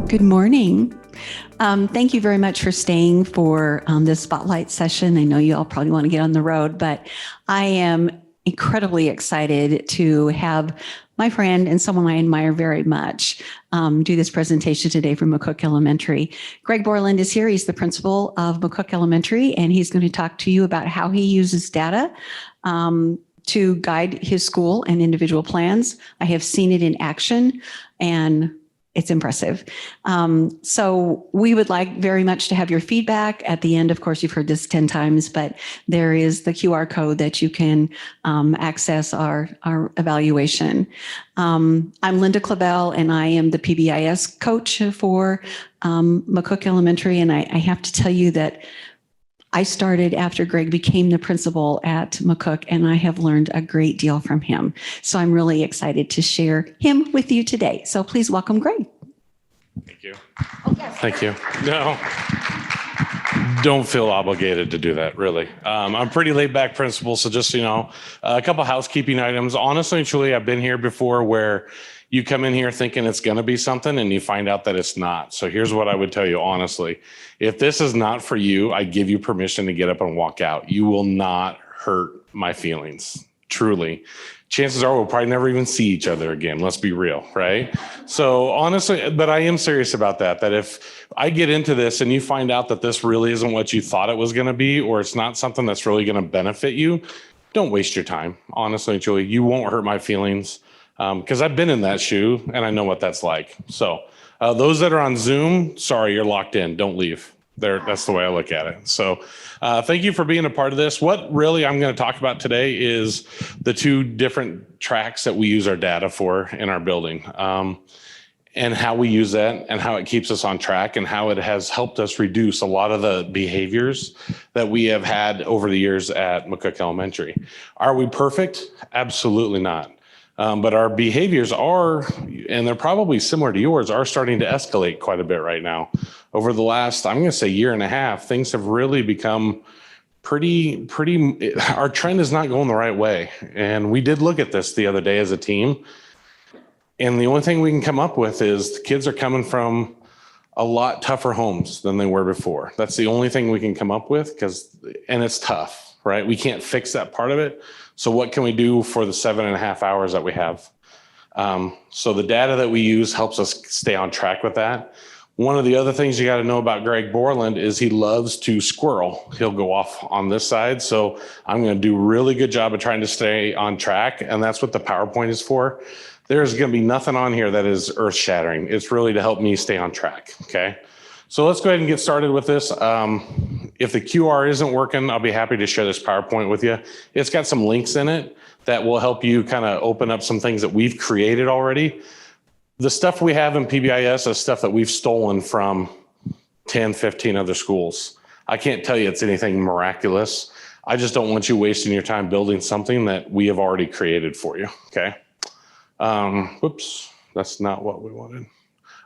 Good morning. Thank you very much for staying for this spotlight session. I know you all probably want to get on the road, but I am incredibly excited to have my friend and someone I admire very much do this presentation today from McCook Elementary. Greg Borland is here. He's the principal of McCook Elementary, and he's going to talk to you about how he uses data to guide his school and individual plans. I have seen it in action, and it's impressive. So we would like very much to have your feedback at the end. Of course, you've heard this 10 times, but there is the QR code that you can access our evaluation. I'm Linda Clabell, and I am the PBIS coach for McCook Elementary. And I have to tell you that I started after Greg became the principal at McCook, and I have learned a great deal from him. So I'm really excited to share him with you today. So please welcome Greg. Thank you. Oh, yes. Thank you. No, don't feel obligated to do that, really. I'm pretty laid back principal, so just, a couple housekeeping items. Honestly and truly, I've been here before where you come in here thinking it's going to be something and you find out that it's not. So here's what I would tell you honestly. If this is not for you, I give you permission to get up and walk out. You will not hurt my feelings, truly. Chances are we'll probably never even see each other again. Let's be real, right? So honestly, but I am serious about that if I get into this and you find out that this really isn't what you thought it was going to be, or it's not something that's really going to benefit you, don't waste your time. Honestly, Julie, you won't hurt my feelings. Because I've been in that shoe and I know what that's like. So those that are on Zoom, sorry, you're locked in. Don't leave. That's the way I look at it. So thank you for being a part of this. What really I'm going to talk about today is the two different tracks that we use our data for in our building, and how we use that and how it keeps us on track and how it has helped us reduce a lot of the behaviors that we have had over the years at McCook Elementary. Are we perfect? Absolutely not. But our behaviors are, and they're probably similar to yours, are starting to escalate quite a bit right now. Over the last, I'm going to say year and a half, things have really become pretty, our trend is not going the right way. And we did look at this the other day as a team. And the only thing we can come up with is the kids are coming from a lot tougher homes than they were before. That's the only thing we can come up with, and it's tough, right? We can't fix that part of it. So what can we do for the 7.5 hours that we have? So the data that we use helps us stay on track with that. One of the other things you got to know about Greg Borland is he loves to squirrel. He'll go off on this side. So I'm going to do a really good job of trying to stay on track. And that's what the PowerPoint is for. There's going to be nothing on here that is earth shattering. It's really to help me stay on track. Okay. So let's go ahead and get started with this. If the QR isn't working, I'll be happy to share this PowerPoint with you. It's got some links in it that will help you kind of open up some things that we've created already. The stuff we have in PBIS is stuff that we've stolen from 10, 15 other schools. I can't tell you it's anything miraculous. I just don't want you wasting your time building something that we have already created for you, okay? Whoops, that's not what we wanted.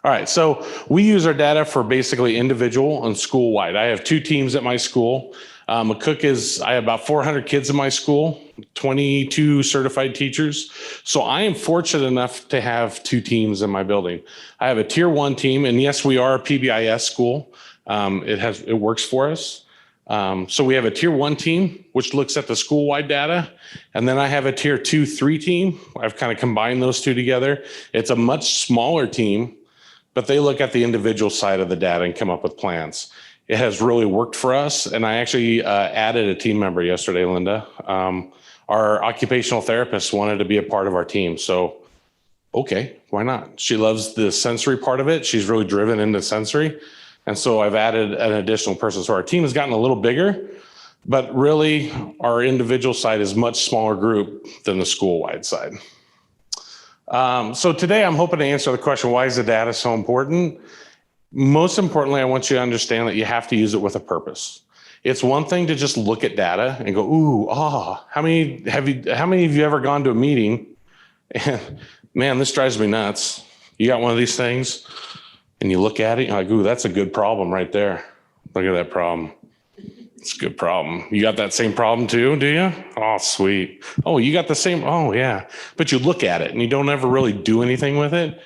All right, so we use our data for basically individual and school-wide. I have two teams at my school. McCook I have about 400 kids in my school, 22 certified teachers. So I am fortunate enough to have two teams in my building. I have a tier 1 team, and yes, we are a PBIS school. It works for us. So we have a tier 1 team, which looks at the school-wide data. And then I have a tier 2, 3 team. I've kind of combined those two together. It's a much smaller team, but they look at the individual side of the data and come up with plans. It has really worked for us. And I actually added a team member yesterday, Linda. Our occupational therapist wanted to be a part of our team. So, okay, why not? She loves the sensory part of it. She's really driven into sensory. And so I've added an additional person. So our team has gotten a little bigger, but really our individual side is much smaller group than the school-wide side. So today I'm hoping to answer the question, why is the data so important? Most importantly, I want you to understand that you have to use it with a purpose. It's one thing to just look at data and go, ooh, how many of you ever gone to a meeting and man, this drives me nuts. You got one of these things and you look at it, you're like, ooh, that's a good problem right there. Look at that problem. It's a good problem. You got that same problem too, do you? Oh, sweet. Oh, you got the same, oh yeah. But you look at it and you don't ever really do anything with it.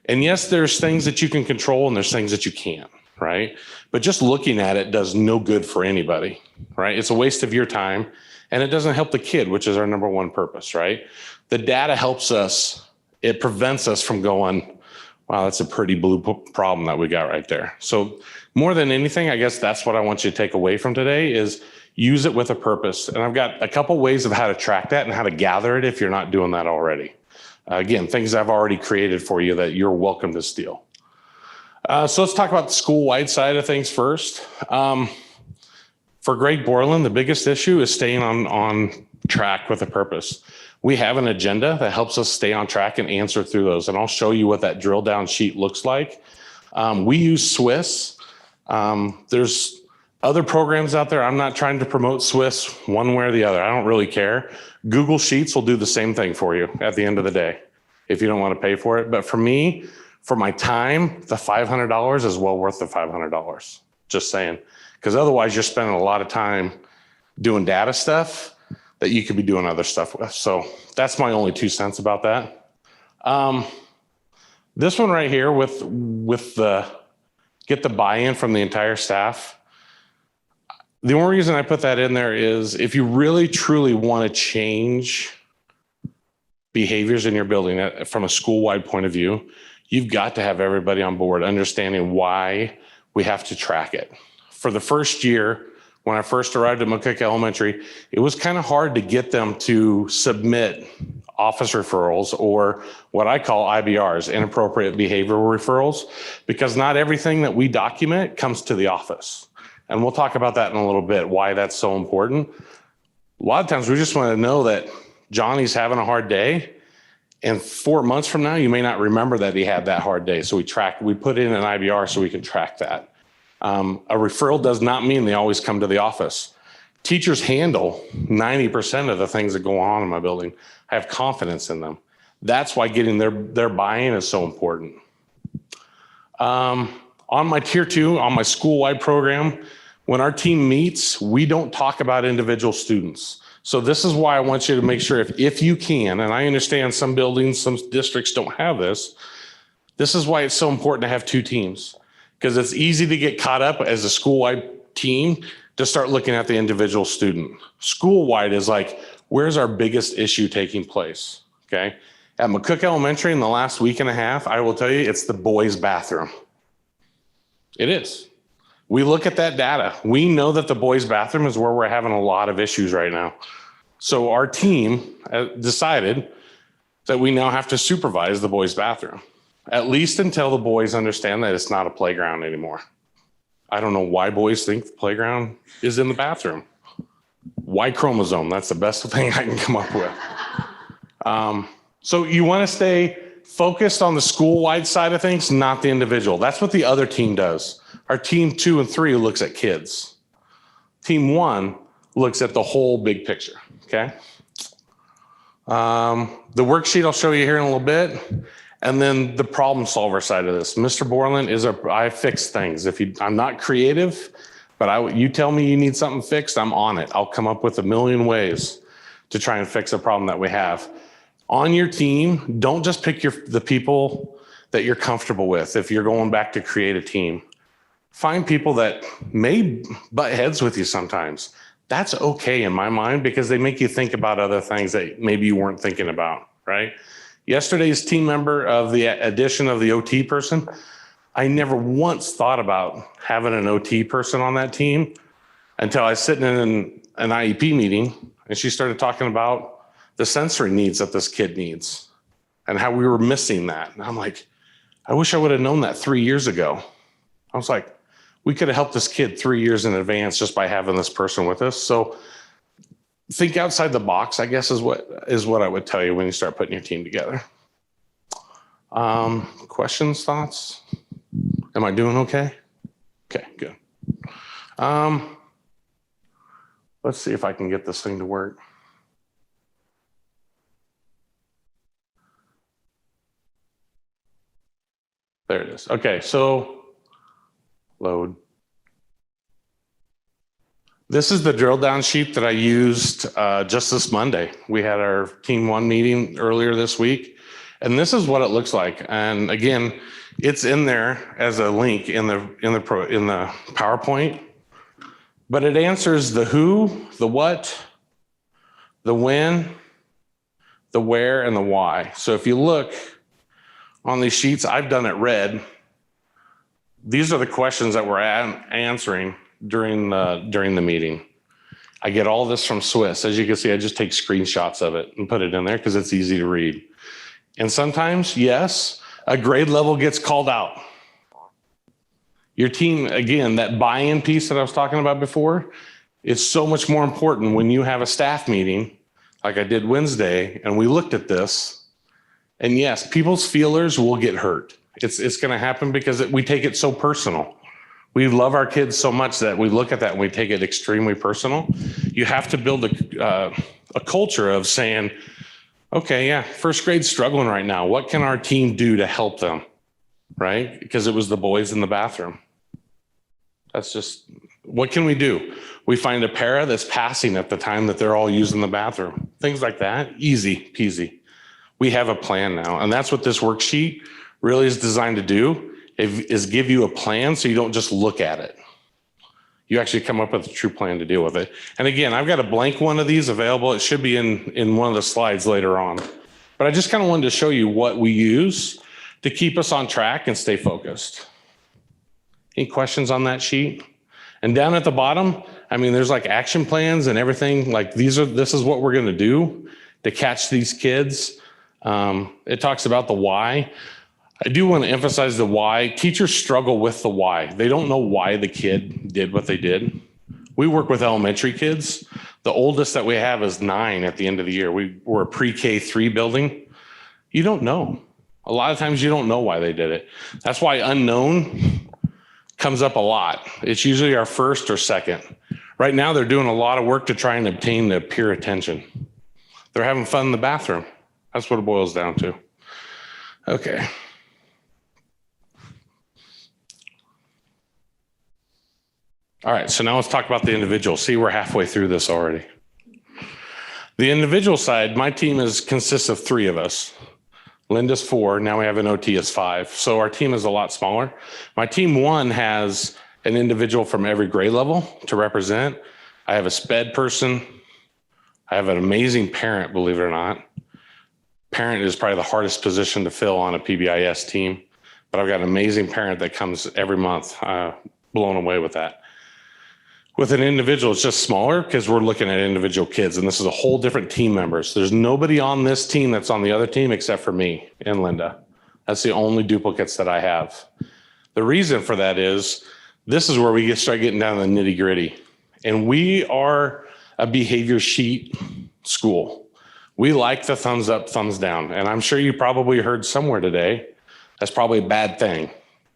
And yes, there's things that you can control and there's things that you can't, right? But just looking at it does no good for anybody, right? It's a waste of your time and it doesn't help the kid, which is our number one purpose, right? The data helps us. It prevents us from going, wow, that's a pretty blue problem that we got right there. So more than anything, I guess that's what I want you to take away from today is use it with a purpose. And I've got a couple ways of how to track that and how to gather it if you're not doing that already. Again, things I've already created for you that you're welcome to steal. So let's talk about the school-wide side of things first. For Greg Borland, the biggest issue is staying on track with a purpose. We have an agenda that helps us stay on track and answer through those. And I'll show you what that drill down sheet looks like. We use Swiss. There's other programs out there. I'm not trying to promote Swiss one way or the other. I don't really care. Google Sheets will do the same thing for you at the end of the day if you don't want to pay for it. But for me, for my time, the $500 is well worth the $500. Just saying. Because otherwise you're spending a lot of time doing data stuff that you could be doing other stuff with. So that's my only 2 cents about that. This one right here with the get the buy-in from the entire staff. The only reason I put that in there is if you really truly want to change behaviors in your building from a school-wide point of view, you've got to have everybody on board understanding why we have to track it. For the first year, when I first arrived at McCook Elementary, it was kind of hard to get them to submit office referrals or what I call IBRs, inappropriate behavioral referrals, because not everything that we document comes to the office. And we'll talk about that in a little bit, why that's so important. A lot of times we just want to know that Johnny's having a hard day. And 4 months from now, you may not remember that he had that hard day. So we put in an IBR so we can track that. A referral does not mean they always come to the office. Teachers handle 90% of the things that go on in my building. I have confidence in them. That's why getting their buy-in is so important. On my tier 2, on my school-wide program, when our team meets, we don't talk about individual students. So this is why I want you to make sure if you can, and I understand some buildings, some districts don't have this. This is why it's so important to have 2 teams, because it's easy to get caught up as a school-wide team to start looking at the individual student. School-wide is like, where's our biggest issue taking place, okay? At McCook Elementary in the last week and a half, I will tell you, it's the boys' bathroom. It is. We look at that data. We know that the boys' bathroom is where we're having a lot of issues right now. So our team decided that we now have to supervise the boys' bathroom, at least until the boys understand that it's not a playground anymore. I don't know why boys think the playground is in the bathroom. Y chromosome, that's the best thing I can come up with. So you want to stay focused on the school-wide side of things, not the individual. That's what the other team does. Our team 2 and 3 looks at kids. Team 1 looks at the whole big picture, okay? The worksheet I'll show you here in a little bit. And then the problem solver side of this. Mr. Borland I fix things. I'm not creative, but you tell me you need something fixed, I'm on it. I'll come up with a million ways to try and fix a problem that we have. On your team, don't just pick the people that you're comfortable with. If you're going back to create a team, find people that may butt heads with you sometimes. That's okay in my mind because they make you think about other things that maybe you weren't thinking about, right? Yesterday's team member of the addition of the OT person, I never once thought about having an OT person on that team until I was sitting in an IEP meeting and she started talking about the sensory needs that this kid needs and how we were missing that. And I'm like, I wish I would have known that 3 years ago. I was like, we could have helped this kid 3 years in advance just by having this person with us. So think outside the box, I guess, is what I would tell you when you start putting your team together. Questions, thoughts? Am I doing okay? Okay, good. Let's see if I can get this thing to work. There it is. Okay, so load. This is the drill down sheet that I used just this Monday. We had our team 1 meeting earlier this week, And this is what it looks like. And again, it's in there as a link in the PowerPoint, but it answers the who, the what, the when, the where, and the why. So if you look on these sheets, I've done it red. These are the questions that we're answering during the meeting. I get all this from Swiss. As you can see, I just take screenshots of it and put it in there because it's easy to read. And sometimes, yes, a grade level gets called out. Your team, again, that buy-in piece that I was talking about before, it's so much more important when you have a staff meeting, like I did Wednesday, and we looked at this. And yes, people's feelers will get hurt. It's going to happen because we take it so personal. We love our kids so much that we look at that and we take it extremely personal. You have to build a culture of saying, okay, yeah, first grade's struggling right now. What can our team do to help them, right? Because it was the boys in the bathroom. That's just, what can we do? We find a para that's passing at the time that they're all using the bathroom. Things like that, easy peasy. We have a plan now. And that's what this worksheet really is designed to do, is give you a plan so you don't just look at it. You actually come up with a true plan to deal with it. And again, I've got a blank one of these available. It should be in one of the slides later on. But I just kind of wanted to show you what we use to keep us on track and stay focused. Any questions on that sheet? And down at the bottom, I mean, there's like action plans and everything. Like this is what we're going to do to catch these kids. It talks about the why. I do want to emphasize the why. Teachers struggle with the why. They don't know why the kid did what they did. We work with elementary kids. The oldest that we have is 9 at the end of the year. We're a pre-K3 building. You don't know. A lot of times you don't know why they did it. That's why unknown comes up a lot. It's usually our first or second. Right now they're doing a lot of work to try and obtain the peer attention. They're having fun in the bathroom. That's what it boils down to. Okay. All right, so now let's talk about the individual. See, we're halfway through this already. The individual side, my team consists of 3 of us. Linda's 4, now we have an OT as 5. So our team is a lot smaller. My team 1 has an individual from every grade level to represent. I have a SPED person. I have an amazing parent, believe it or not. Parent is probably the hardest position to fill on a PBIS team, but I've got an amazing parent that comes every month, blown away with that. With an individual, it's just smaller because we're looking at individual kids, and this is a whole different team members. There's nobody on this team that's on the other team except for me and Linda. That's the only duplicates that I have. The reason for that is this is where we start getting down to the nitty gritty. And we are a behavior sheet school. We like the thumbs up, thumbs down. And I'm sure you probably heard somewhere today, that's probably a bad thing,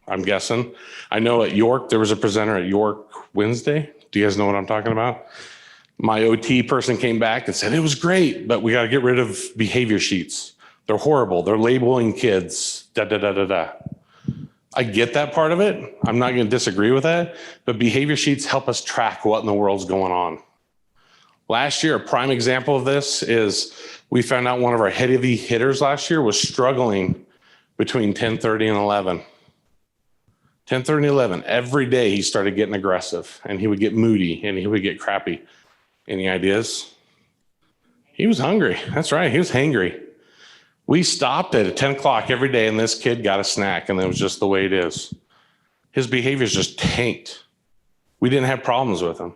I'm guessing. I know at York, there was a presenter at York Wednesday. Do you guys know what I'm talking about? My OT person came back and said, it was great, but we got to get rid of behavior sheets. They're horrible. They're labeling kids, da, da, da, da, da. I get that part of it. I'm not going to disagree with that, but behavior sheets help us track what in the world's going on. Last year, a prime example of this is we found out one of our heavy hitters last year was struggling between 10:30 and 11. 10:30 and 11, every day he started getting aggressive and he would get moody and he would get crappy. Any ideas? He was hungry. That's right, he was hangry. We stopped at 10 o'clock every day and this kid got a snack, and that was just the way it is. His behaviors just tanked. We didn't have problems with him.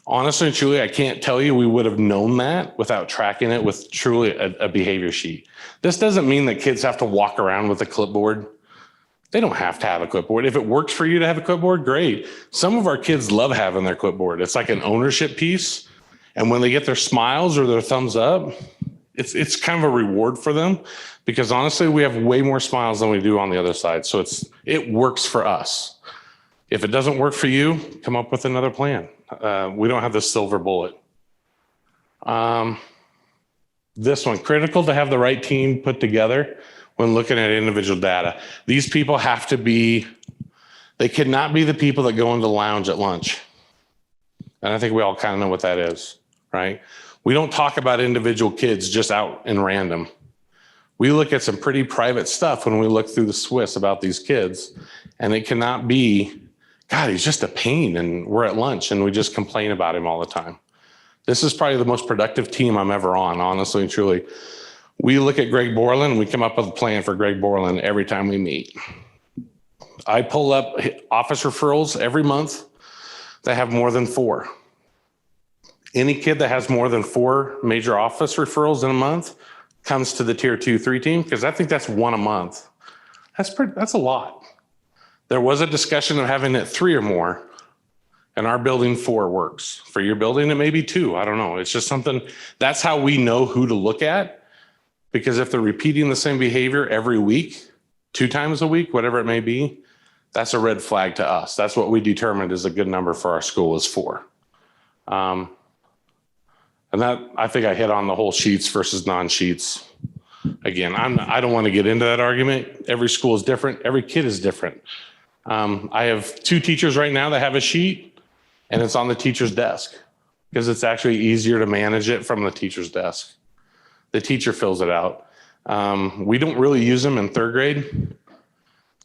Honestly and truly, I can't tell you we would have known that without tracking it with truly a behavior sheet. This doesn't mean that kids have to walk around with a clipboard. They don't have to have a clipboard. If it works for you to have a clipboard, great. Some of our kids love having their clipboard. It's like an ownership piece. And when they get their smiles or their thumbs up, it's kind of a reward for them, because honestly, we have way more smiles than we do on the other side. So it works for us. If it doesn't work for you, come up with another plan. We don't have the silver bullet. This one, critical to have the right team put together when looking at individual data. These people have to be, they cannot be the people that go into the lounge at lunch. And I think we all kind of know what that is, right? We don't talk about individual kids just out in random. We look at some pretty private stuff when we look through the Swiss about these kids, and it cannot be, God, he's just a pain, and we're at lunch and we just complain about him all the time. This is probably the most productive team I'm ever on, honestly and truly. We look at Greg Borland and we come up with a plan for Greg Borland every time we meet. I pull up office referrals every month that have more than 4. Any kid that has more than 4 major office referrals in a month comes to the tier 2-3 team, because I think that's 1 a month. That's a lot. There was a discussion of having it 3 or more. In our building, 4 works. For your building, it may be 2. I don't know. It's just something, that's how we know who to look at. Because if they're repeating the same behavior every week, 2 times a week, whatever it may be, that's a red flag to us. That's what we determined is a good number for our school is 4. And that, I think I hit on the whole sheets versus non-sheets. Again, I don't want to get into that argument. Every school is different. Every kid is different. I have 2 teachers right now that have a sheet, and it's on the teacher's desk because it's actually easier to manage it from the teacher's desk. The teacher fills it out. We don't really use them in 3rd grade.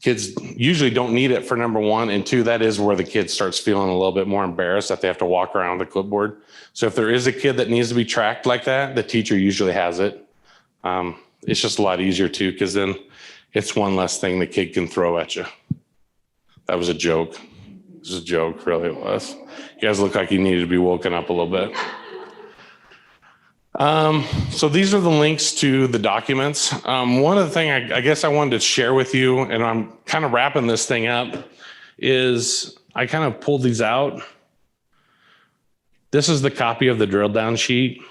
Kids usually don't need it for number 1, and 2, that is where the kid starts feeling a little bit more embarrassed that they have to walk around the clipboard. So if there is a kid that needs to be tracked like that, the teacher usually has it. It's just a lot easier too, because then it's one less thing the kid can throw at you. That was a joke. It was a joke, really it was. You guys look like you needed to be woken up a little bit. So these are the links to the documents. One of the things I guess I wanted to share with you, and I'm kind of wrapping this thing up, is I kind of pulled these out. This is the copy of the drill down sheet.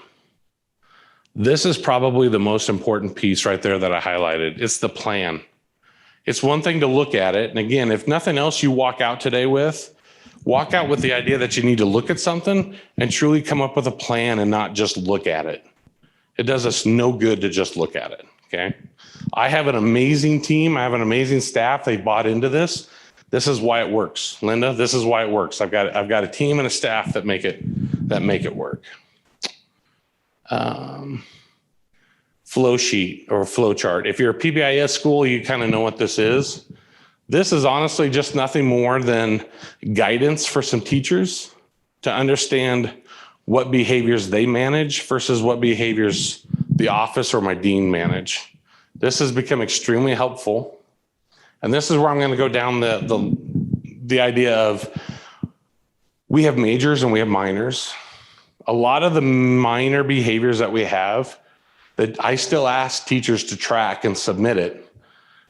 This is probably the most important piece right there that I highlighted. It's the plan. It's one thing to look at it. And again, if nothing else you walk out today with, walk out with the idea that you need to look at something and truly come up with a plan and not just look at it. It does us no good to just look at it, okay? I have an amazing team. I have an amazing staff. They bought into this. This is why it works. Linda, this is why it works. I've got a team and a staff that make it work. Flow sheet or flow chart. If you're a PBIS school, you kind of know what this is. This is honestly just nothing more than guidance for some teachers to understand what behaviors they manage versus what behaviors the office or my dean manage. This has become extremely helpful. And this is where I'm going to go down the idea of we have majors and we have minors. A lot of the minor behaviors that we have that I still ask teachers to track and submit it.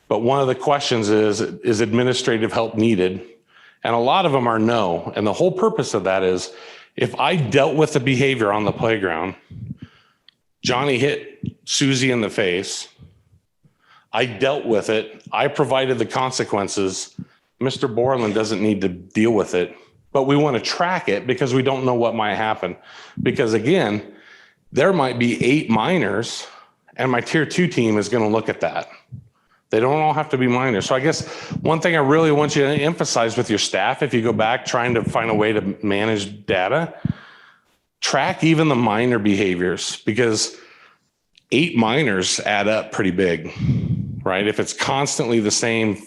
But one of the questions is administrative help needed? And a lot of them are no. And the whole purpose of that is if I dealt with the behavior on the playground, Johnny hit Susie in the face, I dealt with it, I provided the consequences, Mr. Borland doesn't need to deal with it, but we want to track it because we don't know what might happen. Because again, there might be 8 minors and my tier 2 team is going to look at that. They don't all have to be minors. So I guess one thing I really want you to emphasize with your staff, if you go back trying to find a way to manage data, track even the minor behaviors, because 8 minors add up pretty big, right? If it's constantly the same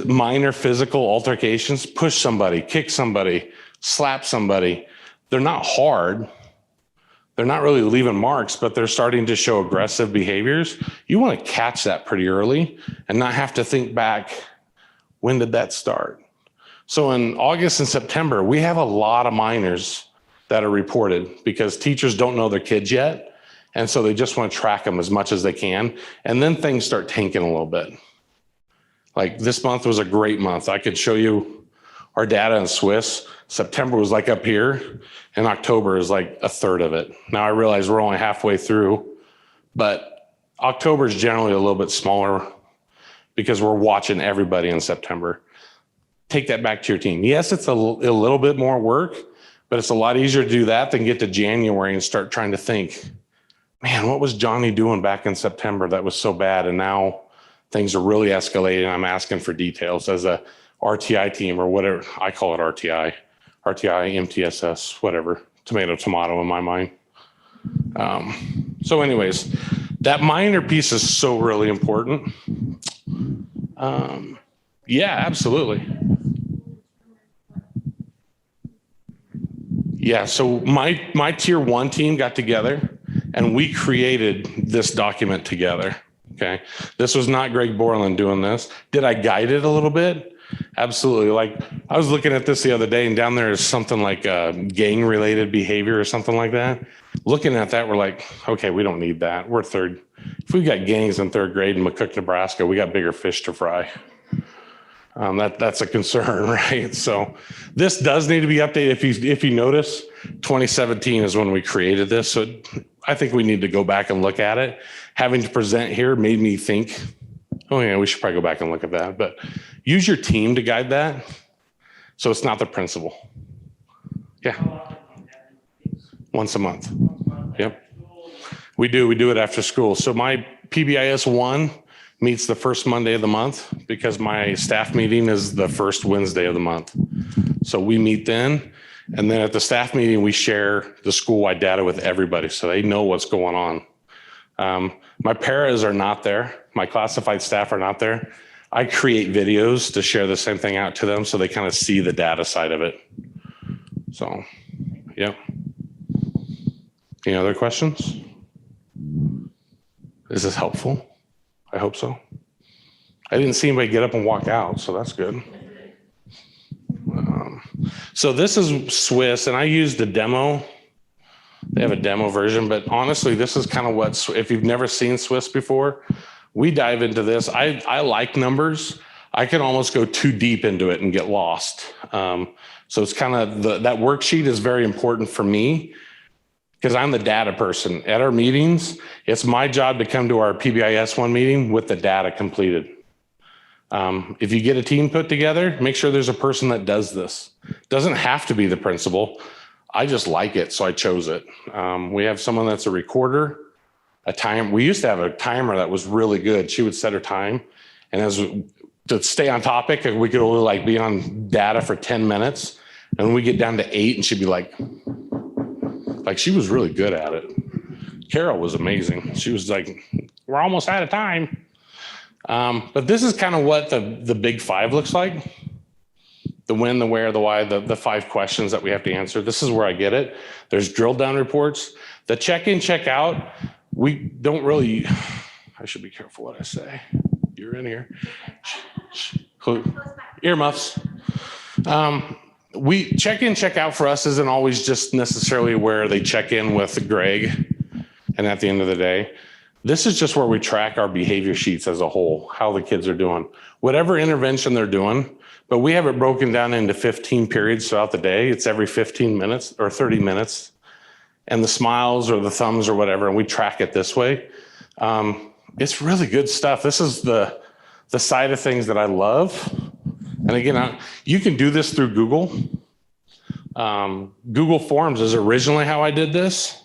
minor physical altercations, push somebody, kick somebody, slap somebody, they're not hard. They're not really leaving marks, but they're starting to show aggressive behaviors. You want to catch that pretty early and not have to think back, when did that start? So in August and September, we have a lot of minors that are reported because teachers don't know their kids yet. And so they just want to track them as much as they can. And then things start tanking a little bit. Like this month was a great month. I could show you our data in Swiss. September was like up here and October is like a third of it. Now I realize we're only halfway through, but October is generally a little bit smaller because we're watching everybody in September. Take that back to your team. Yes, it's a little bit more work, but it's a lot easier to do that than get to January and start trying to think, man, what was Johnny doing back in September that was so bad? And now things are really escalating. I'm asking for details as a RTI team or whatever. I call it RTI, MTSS, whatever, tomato in my mind. So anyways, That minor piece is so really important. Yeah, absolutely. Yeah, so my tier 1 team got together and we created this document together. Okay. This was not Greg Borland doing this. Did I guide it a little bit? Absolutely. Like I was looking at this the other day and down there is something like gang related behavior or something like that. Looking at that, we're like, okay, we don't need that. We're third. If we've got gangs in 3rd grade in McCook, Nebraska, we got bigger fish to fry. That's a concern, right? So this does need to be updated. If you notice, 2017 is when we created this. So I think we need to go back and look at it. Having to present here made me think, oh yeah, we should probably go back and look at that. But use your team to guide that. So it's not the principal. Yeah. Once a month. Yep. We do it after school. So my PBIS 1 meets the first Monday of the month because my staff meeting is the first Wednesday of the month. So we meet then, and then at the staff meeting, we share the school-wide data with everybody so they know what's going on. My paras are not there. My classified staff are not there. I create videos to share the same thing out to them so they kind of see the data side of it. So, yeah. Any other questions? Is this helpful? I hope so. I didn't see anybody get up and walk out, so that's good. So this is Swiss, and I used the demo. They have a demo version, but honestly, this is kind of what, if you've never seen Swiss before, we dive into this. I like numbers. I can almost go too deep into it and get lost. So it's kind of, that worksheet is very important for me because I'm the data person. At our meetings, it's my job to come to our PBIS 1 meeting with the data completed. If you get a team put together, make sure there's a person that does this. Doesn't have to be the principal. I just like it, so I chose it. We have someone that's a recorder, a time. We used to have a timer that was really good. She would set her time, and as to stay on topic, we could only like be on data for 10 minutes, and when we get down to 8, and she'd be like she was really good at it. Carol was amazing. She was like, "We're almost out of time." But this is kind of what the big 5 looks like. The when, the where, the why, the 5 questions that we have to answer. This is where I get it. There's drill down reports. The check-in, check-out, we don't really, I should be careful what I say. You're in here. Earmuffs. We check-in, check-out for us isn't always just necessarily where they check in with Greg and at the end of the day. This is just where we track our behavior sheets as a whole, how the kids are doing. Whatever intervention they're doing, but we have it broken down into 15 periods throughout the day. It's every 15 minutes or 30 minutes. And the smiles or the thumbs or whatever, and we track it this way. It's really good stuff. This is the side of things that I love. And again, you can do this through Google. Google Forms is originally how I did this.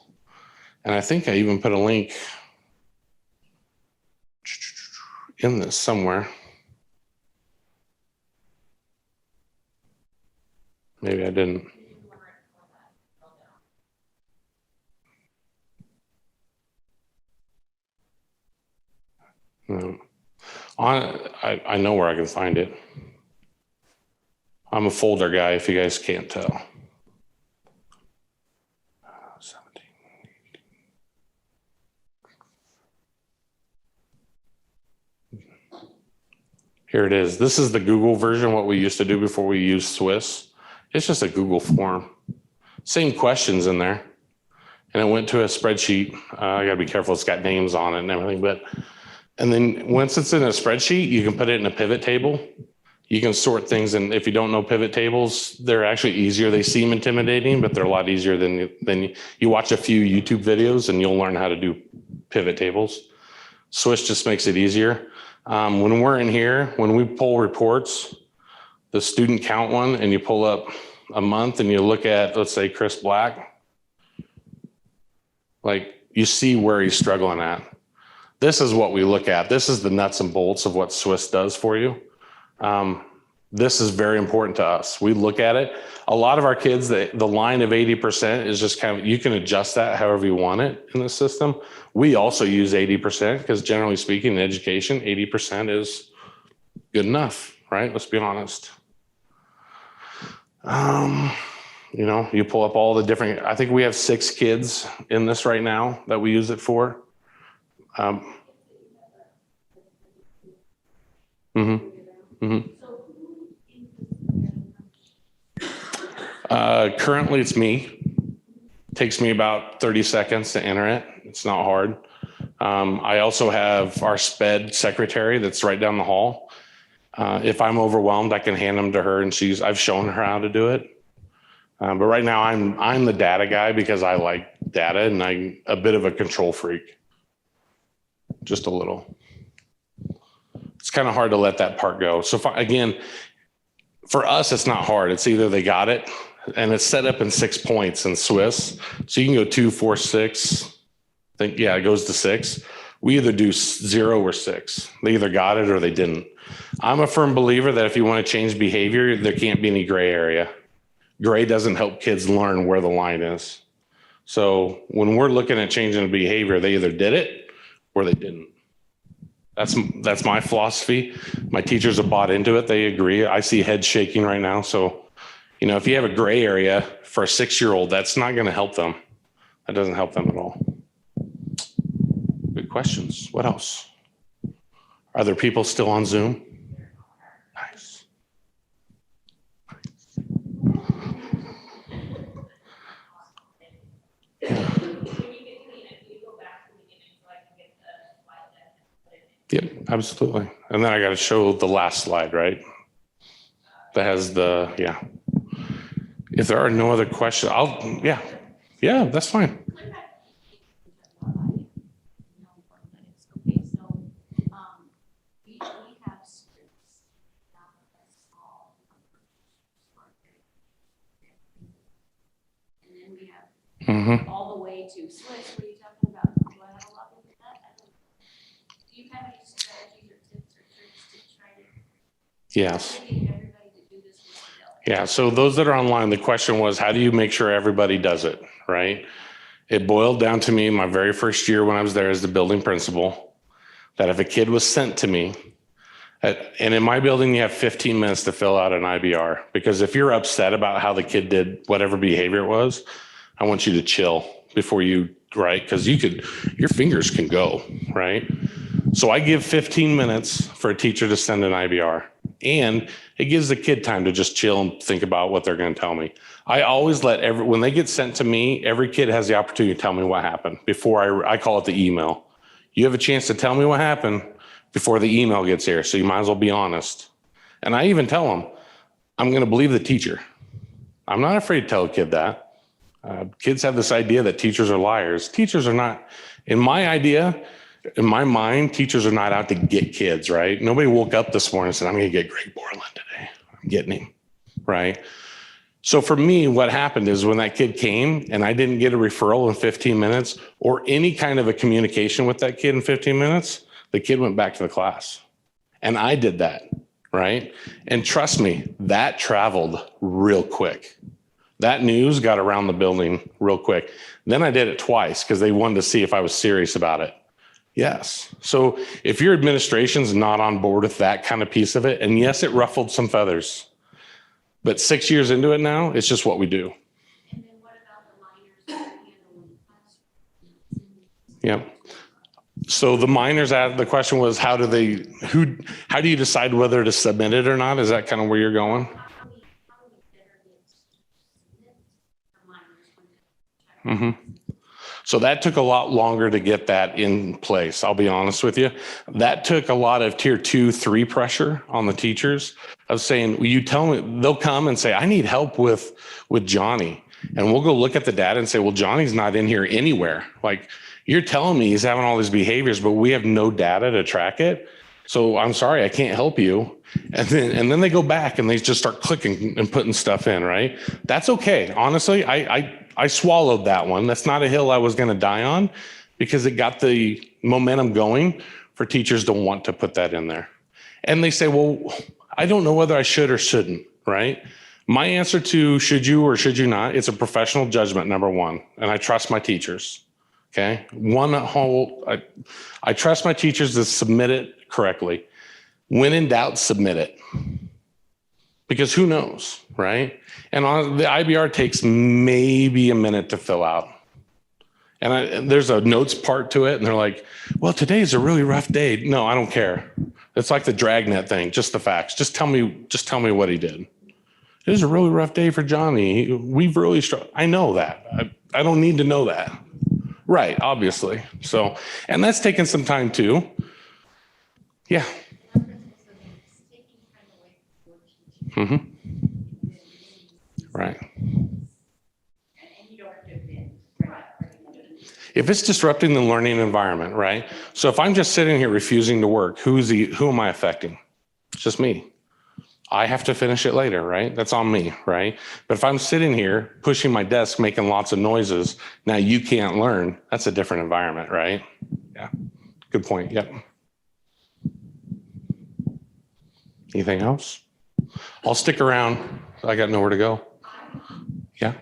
And I think I even put a link in this somewhere. Maybe I didn't. No. I know where I can find it. I'm a folder guy, if you guys can't tell. 17, 18. Here it is. This is the Google version, what we used to do before we used Swiss. It's just a Google form. Same questions in there. And it went to a spreadsheet. I gotta be careful, it's got names on it and everything, and then once it's in a spreadsheet, you can put it in a pivot table. You can sort things, and if you don't know pivot tables, they're actually easier. They seem intimidating, but they're a lot easier than you watch a few YouTube videos and you'll learn how to do pivot tables. Swiss just makes it easier. When we're in here, when we pull reports, the student count one, and you pull up a month and you look at, let's say, Chris Black, like you see where he's struggling at. This is what we look at. This is the nuts and bolts of what Swiss does for you. this is very important to us. We look at it. A lot of our kids, the line of 80% is just kind of, you can adjust that however you want it in the system. We also use 80% because generally speaking, in education, 80% is good enough, right? Let's be honest. You know, you pull up all the different, I think we have 6 kids in this right now that we use it for. Currently it's me. Takes me about 30 seconds to enter it. It's not hard. I also have our SPED secretary that's right down the hall. If I'm overwhelmed, I can hand them to her, and I've shown her how to do it. But right now I'm the data guy because I like data, and I'm a bit of a control freak. Just a little. It's kind of hard to let that part go. So again, for us, it's not hard. It's either they got it, and it's set up in 6 points in Swiss. So you can go 2, 4, 6. It goes to 6. We either do 0 or 6. They either got it or they didn't. I'm a firm believer that if you want to change behavior, there can't be any gray area. Gray doesn't help kids learn where the line is. So when we're looking at changing a behavior, they either did it or they didn't. That's my philosophy. My teachers have bought into it. They agree. I see heads shaking right now. So, you know, if you have a gray area for a 6-year-old, that's not going to help them. That doesn't help them at all. Good questions. What else? Are there people still on Zoom? Nice. Yep, absolutely. And then I got to show the last slide, right? That has If there are no other questions, that's fine. All the way to Swiss. What are you talking about? Do I have a lot with that? Do you have any strategies or tips or tricks to try to Yes. get everybody to do this? Yeah. So those that are online, the question was, how do you make sure everybody does it? Right. It boiled down to me my very first year when I was there as the building principal, that if a kid was sent to me, and in my building, you have 15 minutes to fill out an IBR, because if you're upset about how the kid did whatever behavior it was, I want you to chill before you, right? Because your fingers can go, right? So I give 15 minutes for a teacher to send an IBR, and it gives the kid time to just chill and think about what they're going to tell me. I always when they get sent to me, every kid has the opportunity to tell me what happened before I call it the email. You have a chance to tell me what happened before the email gets here. So you might as well be honest. And I even tell them, I'm going to believe the teacher. I'm not afraid to tell a kid that. Kids have this idea that teachers are liars. Teachers are not, in my mind, teachers are not out to get kids, right? Nobody woke up this morning and said, I'm going to get Greg Borland today. I'm getting him, right? So for me, what happened is when that kid came and I didn't get a referral in 15 minutes or any kind of a communication with that kid in 15 minutes, the kid went back to the class. And I did that, right? And trust me, that traveled real quick. That news got around the building real quick. Then I did it twice because they wanted to see if I was serious about it. Yes. So if your administration's not on board with that kind of piece of it, and yes, it ruffled some feathers, but 6 years into it now, it's just what we do. And then what about the minors that handle in the classroom? Yep. So the minors, the question was, how do you decide whether to submit it or not? Is that kind of where you're going? So that took a lot longer to get that in place. I'll be honest with you. That took a lot of tier 2, 3 pressure on the teachers of saying, will you tell me, they'll come and say, I need help with Johnny. And we'll go look at the data and say, well, Johnny's not in here anywhere. Like, you're telling me he's having all these behaviors, but we have no data to track it. So I'm sorry, I can't help you. And then they go back and they just start clicking and putting stuff in, right? That's okay. Honestly, I swallowed that one. That's not a hill I was going to die on because it got the momentum going for teachers to want to put that in there. And they say, well, I don't know whether I should or shouldn't, right? My answer to should you or should you not, it's a professional judgment, number one. And I trust my teachers. Okay. I trust my teachers to submit it correctly. When in doubt, submit it. Because who knows, right? And on the IBR takes maybe a minute to fill out. And there's a notes part to it. And they're like, well, today's a really rough day. No, I don't care. It's like the dragnet thing, just the facts. Just tell me what he did. It was a really rough day for Johnny. We've really struggled. I know that. I don't need to know that. Right, obviously. So, and that's taken some time too. Yeah. Mm-hmm. Right. If it's disrupting the learning environment, right? So if I'm just sitting here refusing to work, who am I affecting? It's just me. I have to finish it later, right? That's on me, right? But if I'm sitting here pushing my desk, making lots of noises, now you can't learn. That's a different environment, right? Yeah. Good point. Yep. Anything else? I'll stick around. I got nowhere to go. Yeah.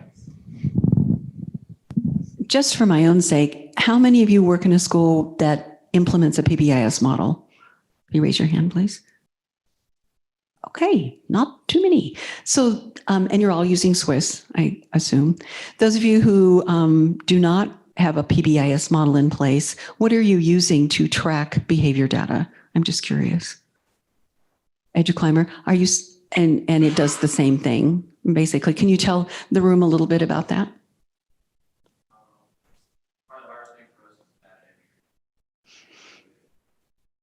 Just for my own sake, how many of you work in a school that implements a PBIS model? Can you raise your hand, please? Okay, not too many. So, and you're all using Swiss, I assume. Those of you who do not have a PBIS model in place, what are you using to track behavior data? I'm just curious. EduClimber, are you, and it does the same thing, basically. Can you tell the room a little bit about that?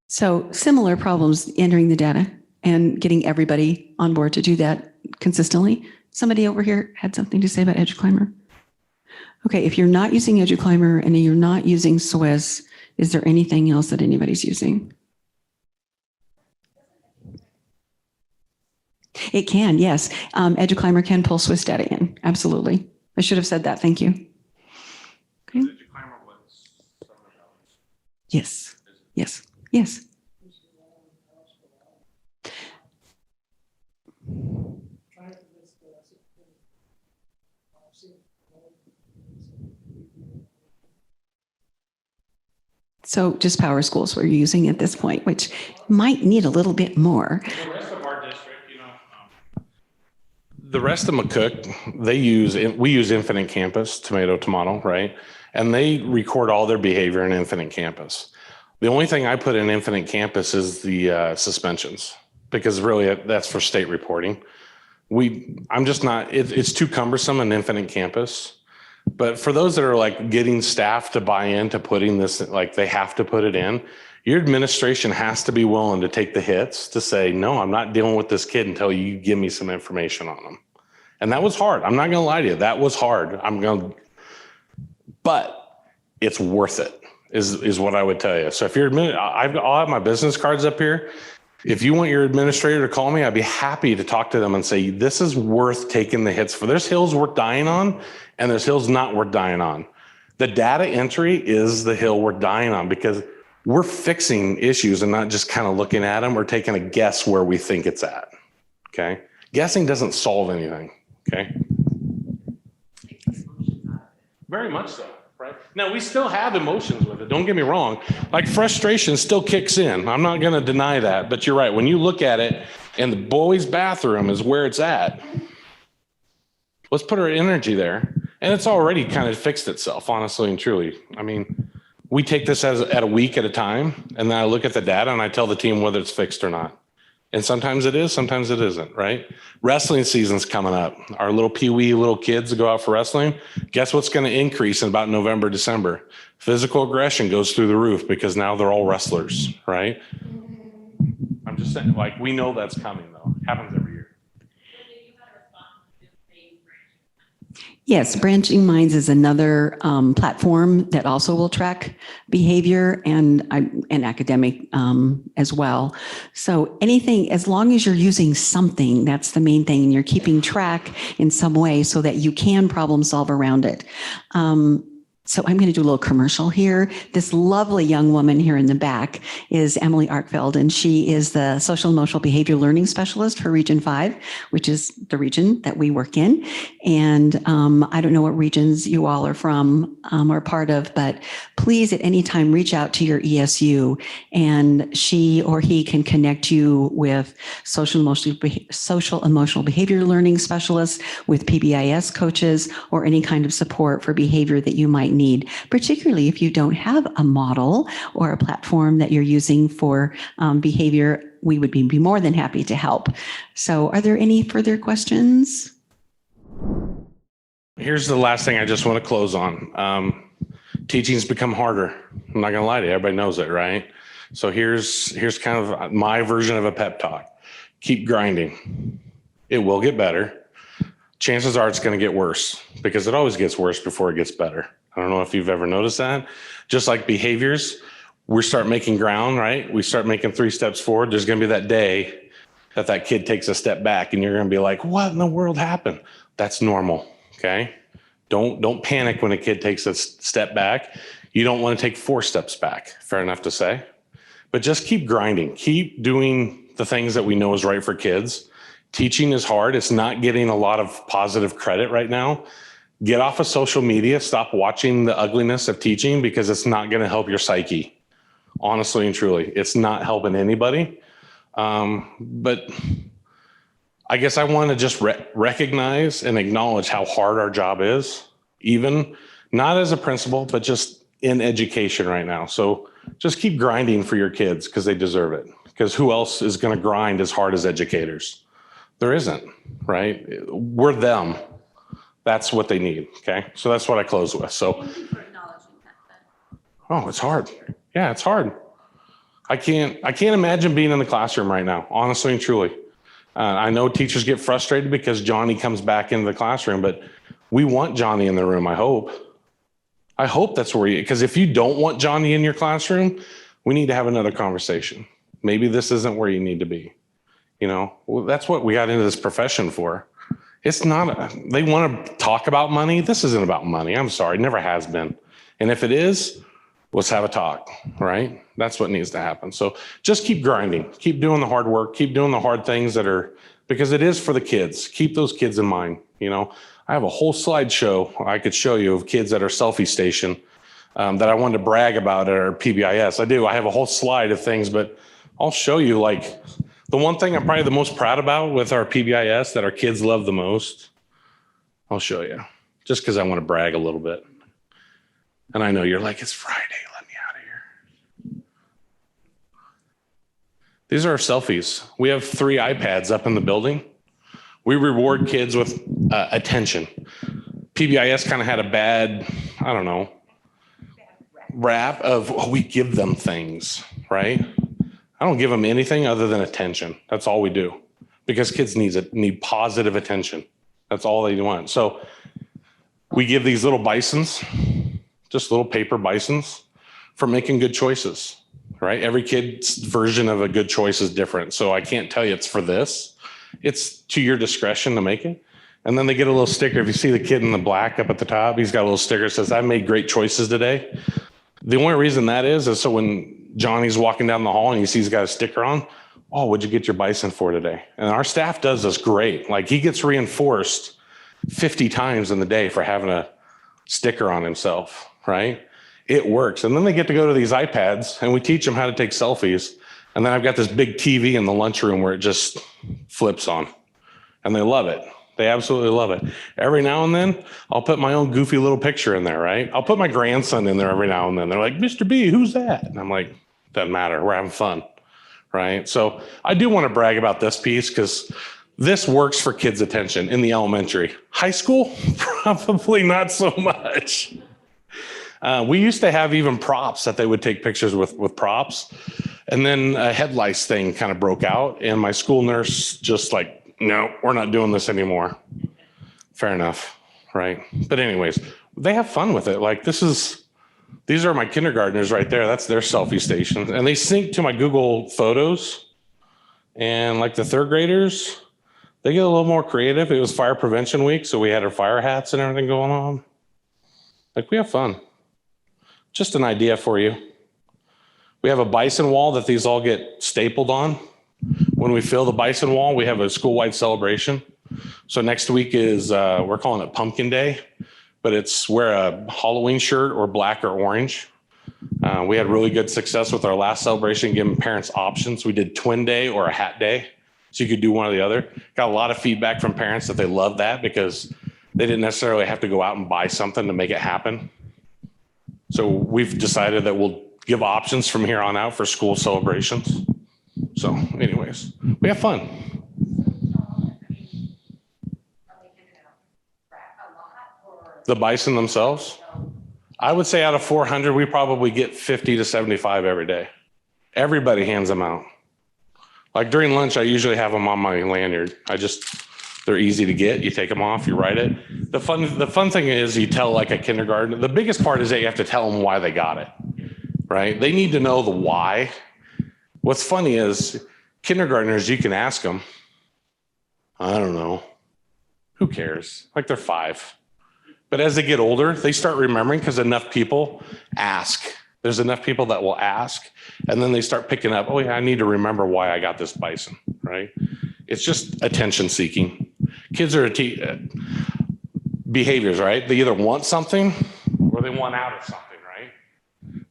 So similar problems entering the data and getting everybody on board to do that consistently. Somebody over here had something to say about EduClimber. Okay, if you're not using EduClimber and you're not using Swiss, is there anything else that anybody's using? It can, yes. EduClimber can pull Swiss data in, absolutely. I should have said that, thank you. Okay. Yes, yes, yes. So just power schools we're using at this point, which might need a little bit more. The rest of our district, the rest of McCook, we use Infinite Campus, tomato, right? And they record all their behavior in Infinite Campus. The only thing I put in Infinite Campus is the suspensions, because really that's for state reporting. I'm just not, it's too cumbersome in Infinite Campus. But for those that are like getting staff to buy into putting this, like they have to put it in, your administration has to be willing to take the hits to say, no, I'm not dealing with this kid until you give me some information on them. And that was hard. I'm not going to lie to you. That was hard. But it's worth it is what I would tell you. So if you're, I'll have my business cards up here. If you want your administrator to call me, I'd be happy to talk to them and say, this is worth taking the hits for. There's hills worth dying on and there's hills not worth dying on. The data entry is the hill we're dying on because we're fixing issues and not just kind of looking at them or taking a guess where we think it's at. Okay. Guessing doesn't solve anything. Okay. Very much so. Right. Now we still have emotions with it. Don't get me wrong. Like frustration still kicks in. I'm not going to deny that, but you're right. When you look at it and the boys' bathroom is where it's at, let's put our energy there. And it's already kind of fixed itself, honestly and truly. I mean, we take this at a week at a time, and then I look at the data and I tell the team whether it's fixed or not. And sometimes it is, sometimes it isn't, right? Wrestling season's coming up. Our little peewee little kids go out for wrestling. Guess what's going to increase in about November, December? Physical aggression goes through the roof because now they're all wrestlers, right? I'm just saying, like, we know that's coming though. It happens every year. Yes, Branching Minds is another platform that also will track behavior and academic as well. So anything, as long as you're using something, that's the main thing, and you're keeping track in some way so that you can problem solve around it. So I'm going to do a little commercial here. This lovely young woman here in the back is Emily Arkfeld, and she is the social emotional behavior learning specialist for Region 5, which is the region that we work in. And I don't know what regions you all are from or part of, but please at any time reach out to your ESU, and she or he can connect you with social emotional behavior learning specialists, with PBIS coaches, or any kind of support for behavior that you might need, particularly if you don't have a model or a platform that you're using for behavior. We would be more than happy to help. So are there any further questions? Here's the last thing I just want to close on. Teaching's become harder. I'm not going to lie to you. Everybody knows it, right? So here's kind of my version of a pep talk. Keep grinding. It will get better. Chances are it's going to get worse, because it always gets worse before it gets better. I don't know if you've ever noticed that. Just like behaviors, we start making ground, right? We start making 3 steps forward. There's going to be that day that kid takes a step back, and you're going to be like, what in the world happened? That's normal, okay? Don't panic when a kid takes a step back. You don't want to take 4 steps back, fair enough to say. But just keep grinding. Keep doing the things that we know is right for kids. Teaching is hard. It's not getting a lot of positive credit right now. Get off of social media. Stop watching the ugliness of teaching, because it's not going to help your psyche. Honestly and truly, it's not helping anybody. But I guess I want to just recognize and acknowledge how hard our job is, even not as a principal, but just in education right now. So just keep grinding for your kids, because they deserve it. Because who else is going to grind as hard as educators? There isn't, right? We're them. That's what they need. Okay. So that's what I close with. So, Thank you for acknowledging that. oh, it's hard. Yeah, it's hard. I can't imagine being in the classroom right now, honestly and truly. I know teachers get frustrated because Johnny comes back into the classroom, but we want Johnny in the room. I hope that's where because if you don't want Johnny in your classroom, we need to have another conversation. Maybe this isn't where you need to be. Well, that's what we got into this profession for. It's not, they want to talk about money. This isn't about money. I'm sorry. It never has been. And if it is, let's have a talk, right? That's what needs to happen. So just keep grinding, keep doing the hard work, keep doing the hard things because it is for the kids. Keep those kids in mind. I have a whole slideshow I could show you of kids at our selfie station that I wanted to brag about at our PBIS. I have a whole slide of things, but I'll show you the one thing I'm probably the most proud about with our PBIS that our kids love the most. I'll show you just because I want to brag a little bit. And I know you're like, it's Friday. Let me out of here. These are our selfies. We have 3 iPads up in the building. We reward kids with attention. PBIS kind of had a bad, rap of, we give them things, right? I don't give them anything other than attention. That's all we do, because kids need positive attention. That's all they want. So we give these little bisons, just little paper bisons, for making good choices, right? Every kid's version of a good choice is different. So I can't tell you it's for this. It's to your discretion to make it. And then they get a little sticker. If you see the kid in the black up at the top, he's got a little sticker that says, I made great choices today. The only reason that is so when Johnny's walking down the hall and he sees he's got a sticker on, oh, what'd you get your bison for today? And our staff does this great. He gets reinforced 50 times in the day for having a sticker on himself, right? It works. And then they get to go to these iPads and we teach them how to take selfies. And then I've got this big TV in the lunchroom where it just flips on, and they love it. They absolutely love it. Every now and then I'll put my own goofy little picture in there, right? I'll put my grandson in there every now and then. They're like, Mr. B, who's that? And I'm like, doesn't matter. We're having fun, right? So I do want to brag about this piece because this works for kids' attention in the elementary. High school, probably not so much. We used to have even props that they would take pictures with props. And then a head lice thing kind of broke out. And my school nurse just no, we're not doing this anymore. Fair enough, right? But anyways, they have fun with it. These are my kindergartners right there. That's their selfie station. And they sync to my Google Photos. And the 3rd graders, they get a little more creative. It was Fire Prevention Week, so we had our fire hats and everything going on. We have fun. Just an idea for you. We have a bison wall that these all get stapled on. When we fill the bison wall, we have a school-wide celebration. So next week is, we're calling it Pumpkin Day, but it's wear a Halloween shirt or black or orange. We had really good success with our last celebration, giving parents options. We did twin day or a hat day, so you could do one or the other. Got a lot of feedback from parents that they love that because they didn't necessarily have to go out and buy something to make it happen. So we've decided that we'll give options from here on out for school celebrations. So anyways, we have fun. The bison themselves? I would say out of 400, we probably get 50 to 75 every day. Everybody hands them out. Like during lunch, I usually have them on my lanyard. They're easy to get. You take them off, you write it. The fun thing is you tell like a kindergarten. The biggest part is that you have to tell them why they got it, right? They need to know the why. What's funny is kindergartners, you can ask them, I don't know, who cares? Like they're 5. But as they get older, they start remembering because enough people ask. There's enough people that will ask, and then they start picking up, oh yeah, I need to remember why I got this bison, right? It's just attention seeking. Kids are behaviors, right? They either want something or they want out of something, right?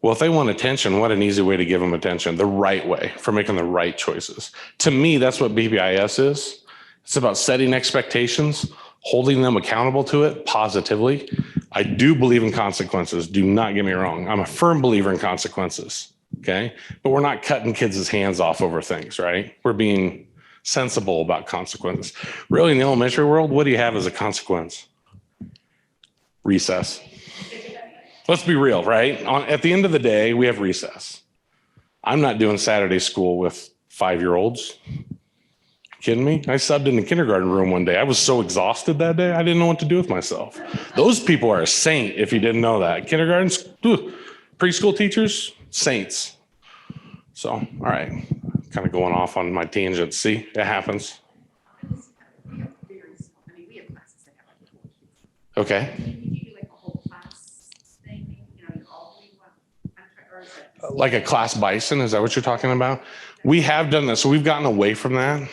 Well, if they want attention, what an easy way to give them attention, the right way for making the right choices. To me, that's what BBIS is. It's about setting expectations, holding them accountable to it positively. I do believe in consequences. Do not get me wrong. I'm a firm believer in consequences, okay? But we're not cutting kids' hands off over things, right? We're being sensible about consequences. Really, in the elementary world, what do you have as a consequence? Recess. Let's be real, right? At the end of the day, we have recess. I'm not doing Saturday school with 5-year-olds. Kidding me? I subbed in the kindergarten room one day. I was so exhausted that day, I didn't know what to do with myself. Those people are a saint if you didn't know that. Kindergartens, preschool teachers, saints. So, all right, kind of going off on my tangent. See, it happens. Okay. Like a class bison, is that what you're talking about? We have done this, so we've gotten away from that.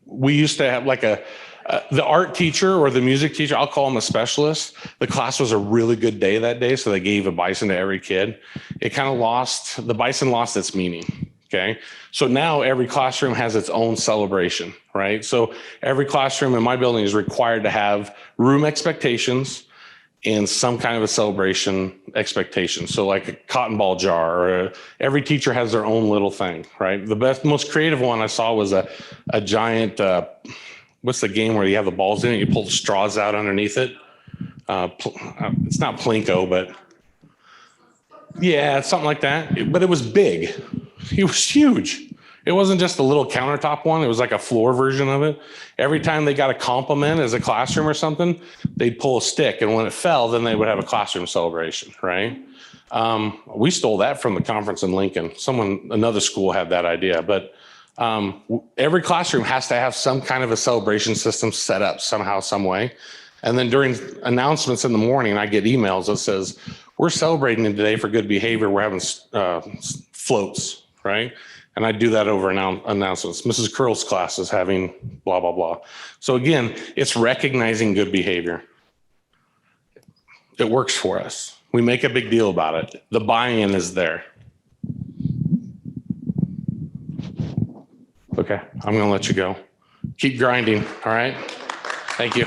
We used to have like the art teacher or the music teacher, I'll call them a specialist. The class was a really good day that day, so they gave a bison to every kid. It kind of the bison lost its meaning, okay? So now every classroom has its own celebration, right? So every classroom in my building is required to have room expectations and some kind of a celebration expectation. So like a cotton ball jar, or every teacher has their own little thing, right? The most creative one I saw was a giant, what's the game where you have the balls in it, you pull the straws out underneath it? It's not Plinko, but yeah, it's something like that. But it was big. It was huge. It wasn't just a little countertop one. It was like a floor version of it. Every time they got a compliment as a classroom or something, they'd pull a stick. And when it fell, then they would have a classroom celebration, right? We stole that from the conference in Lincoln. Another school had that idea. But every classroom has to have some kind of a celebration system set up somehow, some way. And then during announcements in the morning, I get emails that says, we're celebrating today for good behavior. We're having floats, right? And I do that over announcements. Mrs. Curl's class is having blah, blah, blah. So again, it's recognizing good behavior. It works for us. We make a big deal about it. The buy-in is there. Okay, I'm gonna let you go. Keep grinding, all right? Thank you.